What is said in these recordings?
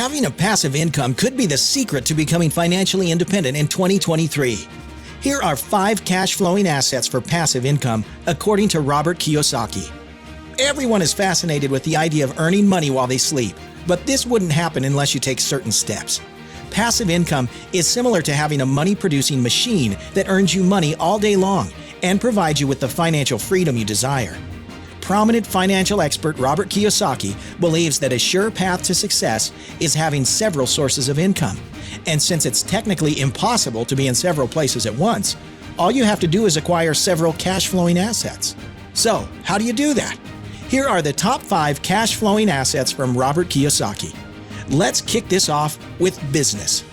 Having a passive income could be the secret to becoming financially independent in 2023. Here are 5 cash-flowing assets for passive income, according to Robert Kiyosaki. Everyone is fascinated with the idea of earning money while they sleep, but this wouldn't happen unless you take certain steps. Passive income is similar to having a money-producing machine that earns you money all day long and provides you with the financial freedom you desire. Prominent financial expert Robert Kiyosaki believes that a sure path to success is having several sources of income. And since it's technically impossible to be in several places at once, all you have to do is acquire several cash-flowing assets. So, how do you do that? Here are the top 5 cash-flowing assets from Robert Kiyosaki. Let's kick this off with business.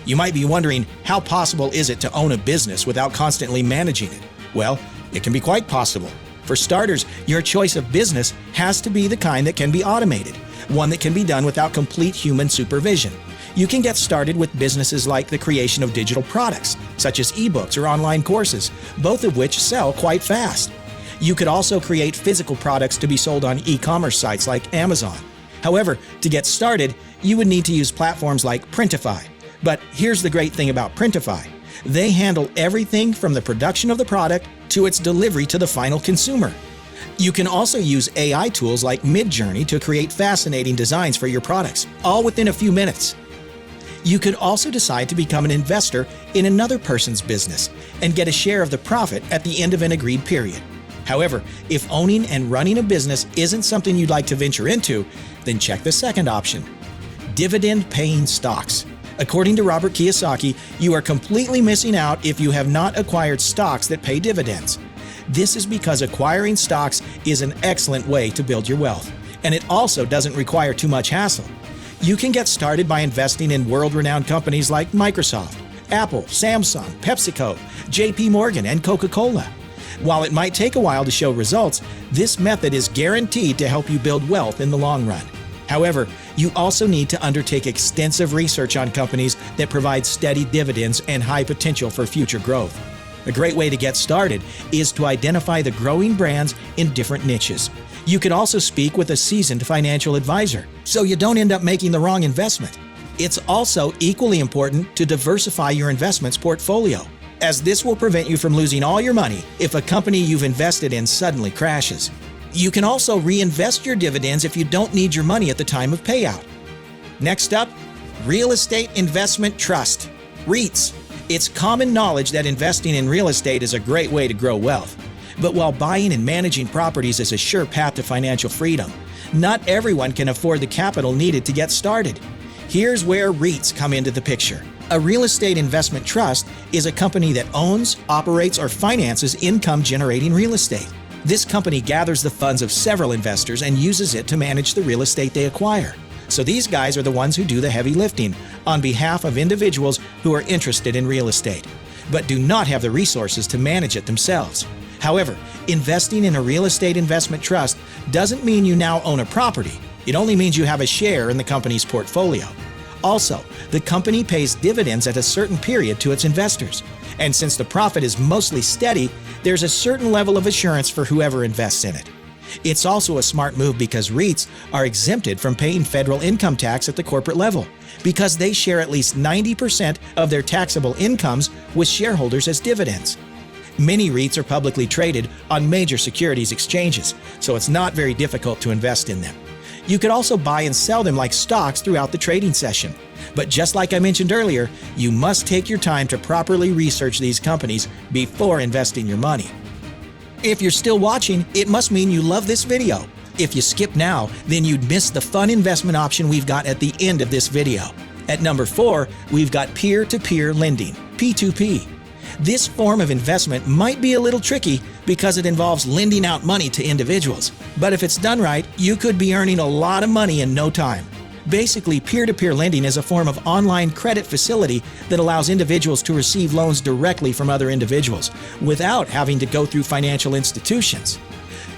You might be wondering, how possible is it to own a business without constantly managing it? Well, it can be quite possible. For starters, your choice of business has to be the kind that can be automated, one that can be done without complete human supervision. You can get started with businesses like the creation of digital products, such as ebooks or online courses, both of which sell quite fast. You could also create physical products to be sold on e-commerce sites like Amazon. However, to get started, you would need to use platforms like Printify. But here's the great thing about Printify. They handle everything from the production of the product to its delivery to the final consumer. You can also use AI tools like Midjourney to create fascinating designs for your products, all within a few minutes. You could also decide to become an investor in another person's business and get a share of the profit at the end of an agreed period. However, if owning and running a business isn't something you'd like to venture into, then check the second option: dividend-paying stocks. According to Robert Kiyosaki, you are completely missing out if you have not acquired stocks that pay dividends. This is because acquiring stocks is an excellent way to build your wealth, and it also doesn't require too much hassle. You can get started by investing in world-renowned companies like Microsoft, Apple, Samsung, PepsiCo, JP Morgan, and Coca-Cola. While it might take a while to show results, this method is guaranteed to help you build wealth in the long run. However, you also need to undertake extensive research on companies that provide steady dividends and high potential for future growth. A great way to get started is to identify the growing brands in different niches. You can also speak with a seasoned financial advisor, so you don't end up making the wrong investment. It's also equally important to diversify your investments portfolio, as this will prevent you from losing all your money if a company you've invested in suddenly crashes. You can also reinvest your dividends if you don't need your money at the time of payout. Next up, real estate investment trust, REITs. It's common knowledge that investing in real estate is a great way to grow wealth. But while buying and managing properties is a sure path to financial freedom, not everyone can afford the capital needed to get started. Here's where REITs come into the picture. A real estate investment trust is a company that owns, operates, or finances income-generating real estate. This company gathers the funds of several investors and uses it to manage the real estate they acquire. So these guys are the ones who do the heavy lifting on behalf of individuals who are interested in real estate, but do not have the resources to manage it themselves. However, investing in a real estate investment trust doesn't mean you now own a property. It only means you have a share in the company's portfolio. Also, the company pays dividends at a certain period to its investors. And since the profit is mostly steady, there's a certain level of assurance for whoever invests in it. It's also a smart move because REITs are exempted from paying federal income tax at the corporate level because they share at least 90% of their taxable incomes with shareholders as dividends. Many REITs are publicly traded on major securities exchanges, so it's not very difficult to invest in them. You could also buy and sell them like stocks throughout the trading session. But just like I mentioned earlier, you must take your time to properly research these companies before investing your money. If you're still watching, it must mean you love this video. If you skip now, then you'd miss the fun investment option we've got at the end of this video. At number 4, we've got peer-to-peer lending, P2P. This form of investment might be a little tricky because it involves lending out money to individuals. But if it's done right, you could be earning a lot of money in no time. Basically, peer-to-peer lending is a form of online credit facility that allows individuals to receive loans directly from other individuals without having to go through financial institutions.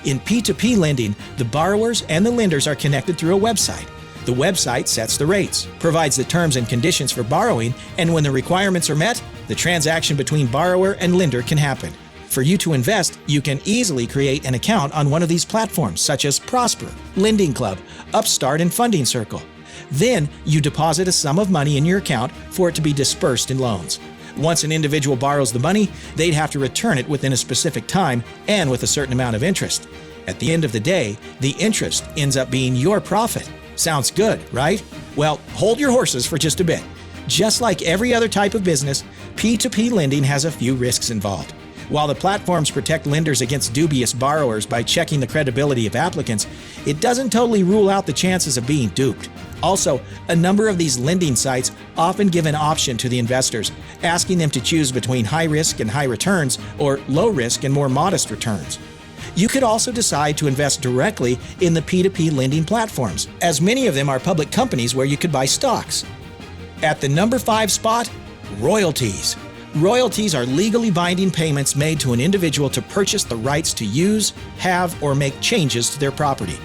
In P2P lending, the borrowers and the lenders are connected through a website. The website sets the rates, provides the terms and conditions for borrowing, and when the requirements are met, the transaction between borrower and lender can happen. For you to invest, you can easily create an account on one of these platforms such as Prosper, Lending Club, Upstart, and Funding Circle. Then you deposit a sum of money in your account for it to be dispersed in loans. Once an individual borrows the money, they'd have to return it within a specific time and with a certain amount of interest. At the end of the day, the interest ends up being your profit. Sounds good, right? Well, hold your horses for just a bit. Just like every other type of business, P2P lending has a few risks involved. While the platforms protect lenders against dubious borrowers by checking the credibility of applicants, it doesn't totally rule out the chances of being duped. Also, a number of these lending sites often give an option to the investors, asking them to choose between high risk and high returns or low risk and more modest returns. You could also decide to invest directly in the P2P lending platforms, as many of them are public companies where you could buy stocks. At the number 5 spot, royalties. Royalties are legally binding payments made to an individual to purchase the rights to use, have, or make changes to their property.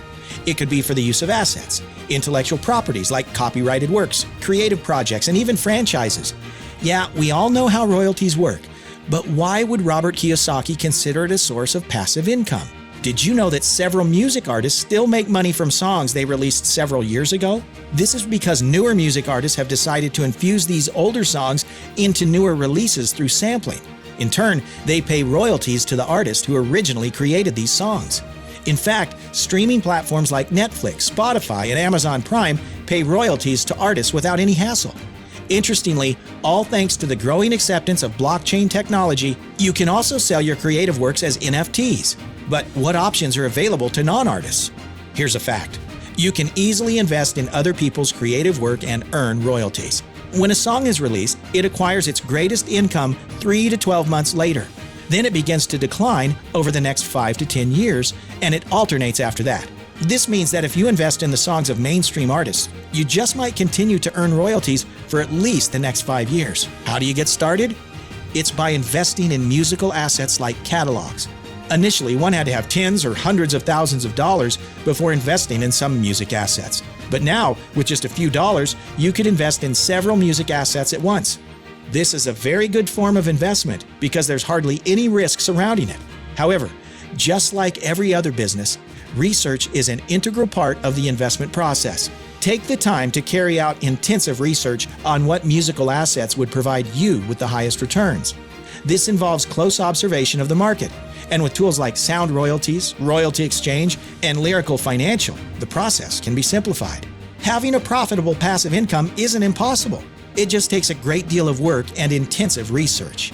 It could be for the use of assets, intellectual properties like copyrighted works, creative projects, and even franchises. Yeah, we all know how royalties work, but why would Robert Kiyosaki consider it a source of passive income? Did you know that several music artists still make money from songs they released several years ago? This is because newer music artists have decided to infuse these older songs into newer releases through sampling. In turn, they pay royalties to the artist who originally created these songs. In fact, streaming platforms like Netflix, Spotify, and Amazon Prime pay royalties to artists without any hassle. Interestingly, all thanks to the growing acceptance of blockchain technology, you can also sell your creative works as NFTs. But what options are available to non-artists? Here's a fact. You can easily invest in other people's creative work and earn royalties. When a song is released, it acquires its greatest income 3 to 12 months later. Then it begins to decline over the next 5 to 10 years, and it alternates after that. This means that if you invest in the songs of mainstream artists, you just might continue to earn royalties for at least the next 5 years. How do you get started? It's by investing in musical assets like catalogs. Initially, one had to have tens or hundreds of thousands of dollars before investing in some music assets. But now, with just a few dollars, you could invest in several music assets at once. This is a very good form of investment because there's hardly any risk surrounding it. However, just like every other business, research is an integral part of the investment process. Take the time to carry out intensive research on what musical assets would provide you with the highest returns. This involves close observation of the market. And with tools like sound royalties, royalty exchange, and lyrical financial, the process can be simplified. Having a profitable passive income isn't impossible. It just takes a great deal of work and intensive research.